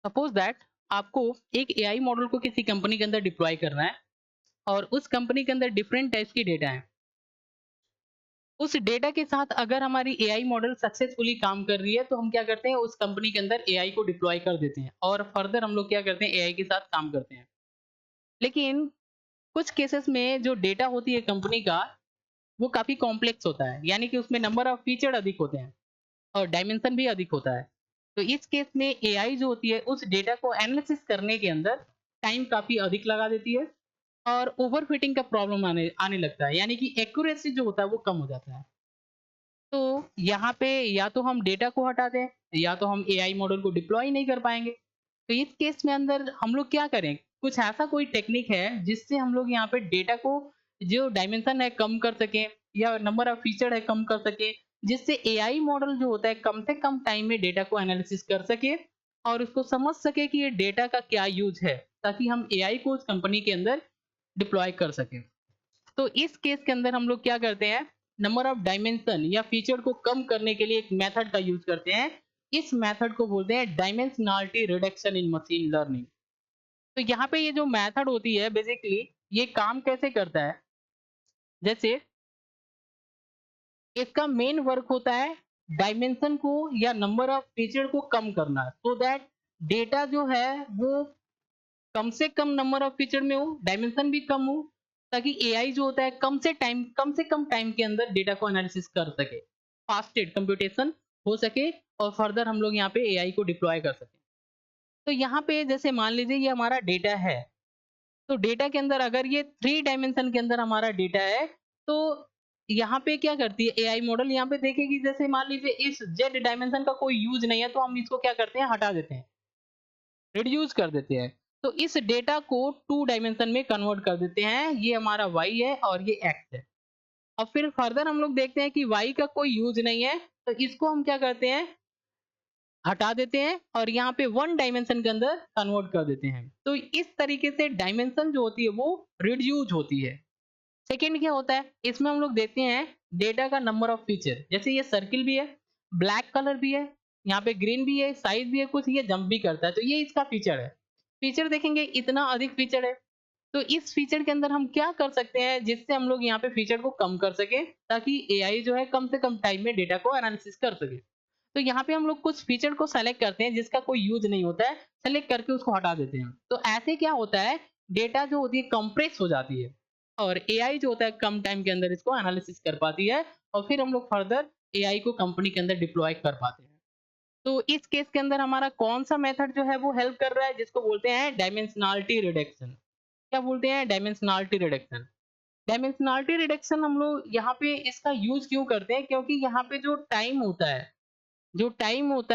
Suppose that आपको एक AI model को किसी कंपनी के अंदर डिप्लॉय करना है और उस कंपनी के अंदर डिफरेंट टाइप्स की डेटा है। उस डेटा के साथ अगर हमारी एआई मॉडल सक्सेसफुली काम कर रही है तो हम क्या करते हैं, उस कंपनी के अंदर एआई को डिप्लॉय कर देते हैं और फर्दर हम लोग क्या करते हैं, एआई के साथ काम करते हैं। लेकिन कुछ केसेस में जो डेटा होती है कंपनी का, वो काफी कॉम्प्लेक्स होता है, यानी कि उसमें नंबर ऑफ फीचर अधिक होते हैं और डायमेंशन भी अधिक होता है। तो इस केस में एआई जो होती है उस डेटा को एनालिसिस करने के अंदर टाइम काफ़ी अधिक लगा देती है और ओवरफिटिंग का प्रॉब्लम आने आने लगता है, यानी कि एक्यूरेसी जो होता है वो कम हो जाता है। तो यहाँ पे या तो हम डेटा को हटा दें या तो हम एआई मॉडल को डिप्लॉय नहीं कर पाएंगे। तो इस केस में अंदर हम लोग क्या करें, कुछ ऐसा कोई टेक्निक है जिससे हम लोग यहाँ पे डेटा को जो डायमेंशन है कम कर सकें या नंबर ऑफ फीचर है कम कर सकें, जिससे एआई मॉडल जो होता है कम से कम टाइम में डेटा को एनालिसिस कर सके और उसको समझ सके कि ये डेटा का क्या यूज है, ताकि हम एआई को उस कंपनी के अंदर डिप्लॉय कर सकें। तो इस केस के अंदर हम लोग क्या करते हैं, नंबर ऑफ डायमेंशन या फीचर को कम करने के लिए एक मेथड का यूज करते हैं। इस मेथड को बोलते हैं dimensionality reduction in machine learning. तो यहाँ पे ये जो मेथड होती है बेसिकली ये काम कैसे करता है, जैसे इसका मेन वर्क होता है डायमेंशन को या नंबर ऑफ फीचर को कम करना, सो दैट डेटा जो है वो कम से कम नंबर ऑफ फीचर में हो, डायमेंशन भी कम हो, ताकि एआई जो होता है कम से कम टाइम के अंदर डेटा को एनालिसिस कर सके, फास्टेड कंप्यूटेशन हो सके और फर्दर हम लोग यहाँ पे एआई को डिप्लॉय कर सके। तो यहाँ पे जैसे मान लीजिए ये हमारा डेटा है, तो डेटा के अंदर अगर ये थ्री डायमेंशन के अंदर हमारा डेटा है, तो यहाँ पे क्या करती है एआई मॉडल, यहाँ पे देखेगी जैसे मान लीजिए इस जेड डायमेंशन का कोई यूज नहीं है तो हम इसको क्या करते हैं, हटा देते हैं, रिड्यूस कर देते हैं। तो इस डेटा को टू डायमेंशन में कन्वर्ट कर देते हैं, ये हमारा वाई है और ये एक्स है। अब फिर फर्दर हम लोग देखते हैं कि वाई का कोई यूज नहीं है, तो इसको हम क्या करते हैं, हटा देते हैं और यहाँ पे वन डायमेंशन के अंदर कन्वर्ट कर देते हैं। तो इस तरीके से डायमेंशन जो होती है वो रिड्यूस होती है। सेकंड क्या होता है, इसमें हम लोग देखते हैं डेटा का नंबर ऑफ फीचर, जैसे ये सर्किल भी है, ब्लैक कलर भी है, यहाँ पे ग्रीन भी है, साइज भी है, कुछ ये जंप भी करता है, तो ये इसका फीचर है। फीचर देखेंगे इतना अधिक फीचर है, तो इस फीचर के अंदर हम क्या कर सकते हैं जिससे हम लोग यहाँ पे फीचर को कम कर सके, ताकि एआई जो है कम से कम टाइम में डेटा को एनालिसिस कर सके। तो यहाँ पे हम लोग कुछ फीचर को सेलेक्ट करते हैं जिसका कोई यूज नहीं होता है, सेलेक्ट करके उसको हटा देते हैं। तो ऐसे क्या होता है, डेटा जो होती है कंप्रेस हो जाती है और एआई जो होता है कम टाइम के अंदर इसको एनालिसिस कर पाती है और फिर हम लोग फर्दर एआई को कंपनी के अंदर डिप्लॉय कर पाते हैं। तो इस केस के अंदर हमारा कौन सा मेथड जो है वो हेल्प कर रहा है, जिसको बोलते हैं डायमेंशनलिटी रिडक्शन। क्या बोलते हैं, डायमेंशनलिटी रिडक्शन। डायमेंशनलिटी रिडक्शन हम लोग यहाँ पे इसका यूज क्यों करते हैं, क्योंकि यहाँ पे जो टाइम होता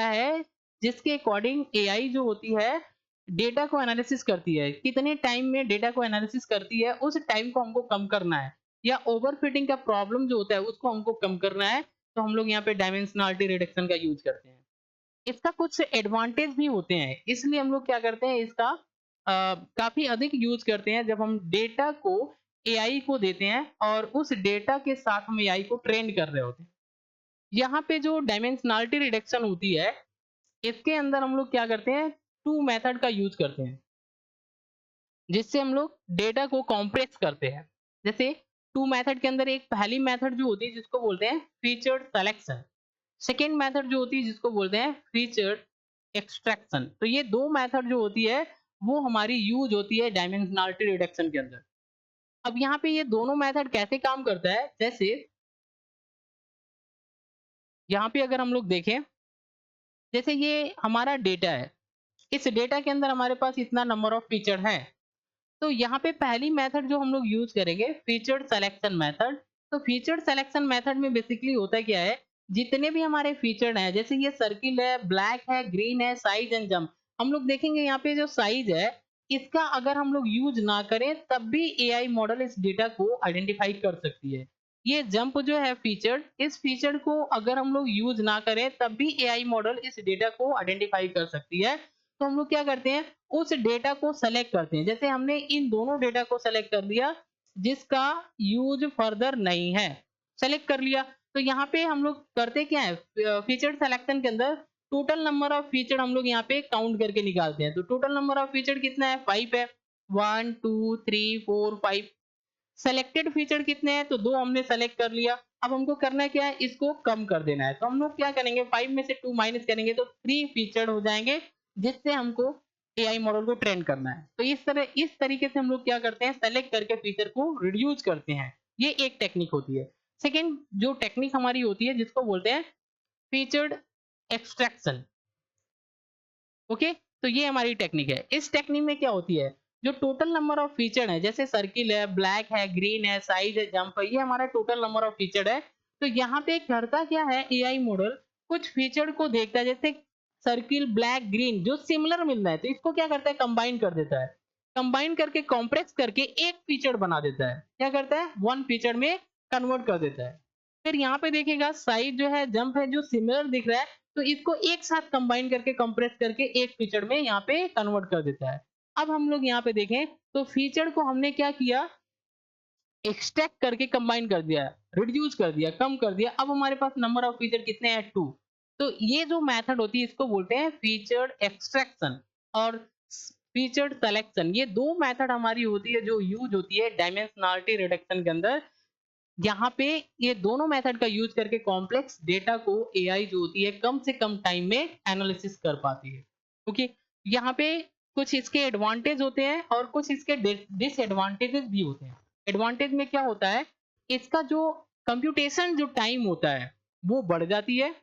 है जिसके अकॉर्डिंग एआई जो होती है डेटा को एनालिसिस करती है, कितने टाइम में डेटा को एनालिसिस करती है, उस टाइम को हमको कम करना है, या ओवरफिटिंग का प्रॉब्लम जो होता है उसको हमको कम करना है, तो हम लोग यहाँ पे डायमेंशनलिटी रिडक्शन का यूज करते हैं। इसका कुछ एडवांटेज भी होते हैं, इसलिए हम लोग क्या करते हैं, इसका काफी अधिक यूज करते हैं जब हम डेटा को एआई को देते हैं और उस डेटा के साथ हम एआई को ट्रेन कर रहे होते हैं। यहाँ पे जो डायमेंशनलिटी रिडक्शन होती है, इसके अंदर हम लोग क्या करते हैं, टू मेथड का यूज करते हैं जिससे हम लोग डेटा को कॉम्प्रेस करते हैं। जैसे टू मेथड के अंदर एक पहली मेथड जो होती है जिसको बोलते हैं फीचर सेलेक्शन, सेकेंड मेथड जो होती है जिसको बोलते हैं फीचर एक्सट्रैक्शन। तो ये दो मेथड जो होती है वो हमारी यूज होती है डायमेंशनलिटी रिडक्शन के अंदर। अब यहाँ पे ये दोनों मेथड कैसे काम करता है, जैसे यहाँ पे अगर हम लोग देखें, जैसे ये हमारा डेटा है, इस डेटा के अंदर हमारे पास इतना नंबर ऑफ फीचर है, तो यहाँ पे पहली मेथड जो हम लोग यूज करेंगे फीचर सिलेक्शन मेथड। तो फीचर सिलेक्शन मेथड में बेसिकली होता क्या है, जितने भी हमारे फीचर हैं, जैसे ये सर्किल है, ब्लैक है, ग्रीन है, साइज एंड जंप, हम लोग देखेंगे यहाँ पे जो साइज है इसका अगर हम लोग यूज ना करें तब भी एआई मॉडल इस डेटा को आइडेंटिफाई कर सकती है। ये जंप जो है फीचर, इस फीचर को अगर हम लोग यूज ना करें तब भी एआई मॉडल इस डेटा को आइडेंटिफाई कर सकती है। तो हम लोग क्या करते हैं, उस डेटा को सेलेक्ट करते हैं, जैसे हमने इन दोनों डेटा को सेलेक्ट कर लिया जिसका यूज फर्दर नहीं है, सेलेक्ट कर लिया। तो यहाँ पे हम लोग करते क्या है, फीचर सिलेक्शन के अंदर टोटल नंबर ऑफ फीचर हम लोग यहाँ पे काउंट करके निकालते हैं। तो टोटल नंबर ऑफ फीचर कितना है, 5 है। 1 2 3 4 5। सेलेक्टेड फीचर कितने हैं, तो 2 हमने सेलेक्ट कर लिया। अब हमको करना क्या है, इसको कम कर देना है। तो हम लोग क्या करेंगे, 5 में से 2 माइनस करेंगे तो 3 फीचर हो जाएंगे, जिससे हमको एआई मॉडल को ट्रेन करना है। तो इस तरीके से हम लोग क्या करते हैं, सेलेक्ट करके फीचर को रिड्यूस करते हैं। ये एक टेक्निक होती है। सेकेंड जो टेक्निक हमारी होती है, जिसको बोलते हैं फीचर्ड एक्सट्रैक्शन। ओके, तो ये हमारी टेक्निक है। इस टेक्निक में क्या होती है, जो टोटल नंबर ऑफ फीचर है, जैसे सर्किल है, ब्लैक है, ग्रीन है, साइज है, जंप है, ये हमारा टोटल नंबर ऑफ फीचर है। तो यहाँ पे करता क्या है एआई मॉडल, कुछ फीचर को देखता है, जैसे सर्किल, ब्लैक, ग्रीन जो सिमिलर मिल रहा है, तो इसको क्या करता है, कंबाइन कर देता है। कंबाइन करके कॉम्प्रेस करके एक फीचर बना देता है। क्या करता है, वन फीचर में कन्वर्ट कर देता है। फिर यहाँ पे देखिएगा साइज जो है, जंप है, जो सिमिलर दिख रहा है, तो इसको एक साथ कंबाइन करके कंप्रेस करके एक फीचर में यहाँ पे कन्वर्ट कर देता है। अब हम लोग यहाँ पे देखें तो फीचर को हमने क्या किया, एक्सट्रैक्ट करके कंबाइन कर दिया, रिड्यूस कर दिया, कम कर दिया। अब हमारे पास नंबर ऑफ फीचर कितने हैं, 2। तो ये जो मेथड होती है, इसको बोलते हैं फीचर एक्सट्रैक्शन और फीचर सेलेक्शन। ये दो मेथड हमारी होती है जो यूज होती है डायमेंशनलिटी रिडक्शन के अंदर। यहाँ पे ये दोनों मेथड का यूज करके कॉम्प्लेक्स डेटा को एआई जो होती है कम से कम टाइम में एनालिसिस कर पाती है। ओके, यहाँ पे कुछ इसके एडवांटेज होते हैं और कुछ इसके डिसएडवांटेजेस भी होते हैं। एडवांटेज में क्या होता है, इसका जो कंप्यूटेशन जो टाइम होता है वो बढ़ जाती है।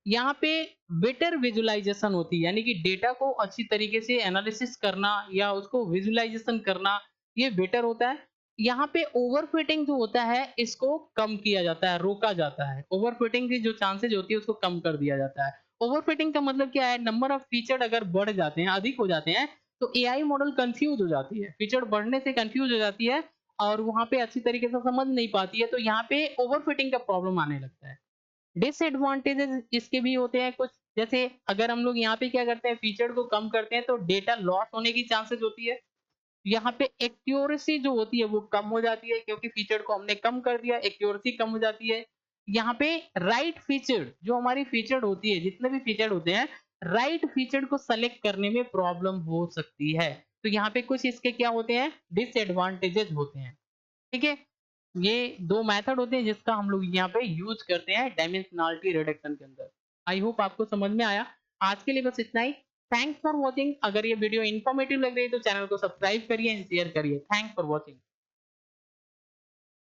यहाँ पे बेटर विजुअलाइजेशन होती है, यानी कि डेटा को अच्छी तरीके से एनालिसिस करना या उसको विजुअलाइजेशन करना, ये बेटर होता है। यहाँ पे ओवरफिटिंग जो होता है, इसको कम किया जाता है, रोका जाता है। ओवरफिटिंग की जो चांसेस होती है उसको कम कर दिया जाता है। ओवरफिटिंग का मतलब क्या है, नंबर ऑफ फीचर अगर बढ़ जाते हैं, अधिक हो जाते हैं, तो एआई मॉडल कंफ्यूज हो जाती है। फीचर बढ़ने से कंफ्यूज हो जाती है और वहां पे अच्छी तरीके से समझ नहीं पाती है, तो यहाँ पे ओवरफिटिंग का प्रॉब्लम आने लगता है। डिसएडवांटेजेस इसके भी होते हैं कुछ, जैसे अगर हम लोग यहाँ पे क्या करते हैं, फीचर को कम करते हैं, तो डेटा लॉस होने की चांसेस होती है। यहाँ पे एक्यूरेसी जो होती है वो कम हो जाती है, क्योंकि फीचर को हमने कम कर दिया, एक्यूरेसी कम हो जाती है। यहाँ पे राइट फीचर जो हमारी फीचर होती है, जितने भी फीचर होते हैं, राइट फीचर को सेलेक्ट करने में प्रॉब्लम हो सकती है। तो यहाँ पे कुछ इसके क्या होते हैं, डिसएडवांटेजेस होते हैं। ठीक है, ये दो मेथड होते हैं जिसका हम लोग यहाँ पे यूज करते हैं डायमेंशनलिटी रिडक्शन के अंदर। आई होप आपको समझ में आया। आज के लिए बस इतना ही। Thanks for watching. अगर ये वीडियो इन्फॉर्मेटिव लग रही है तो चैनल को सब्सक्राइब करिए एंड शेयर करिए। Thanks for watching.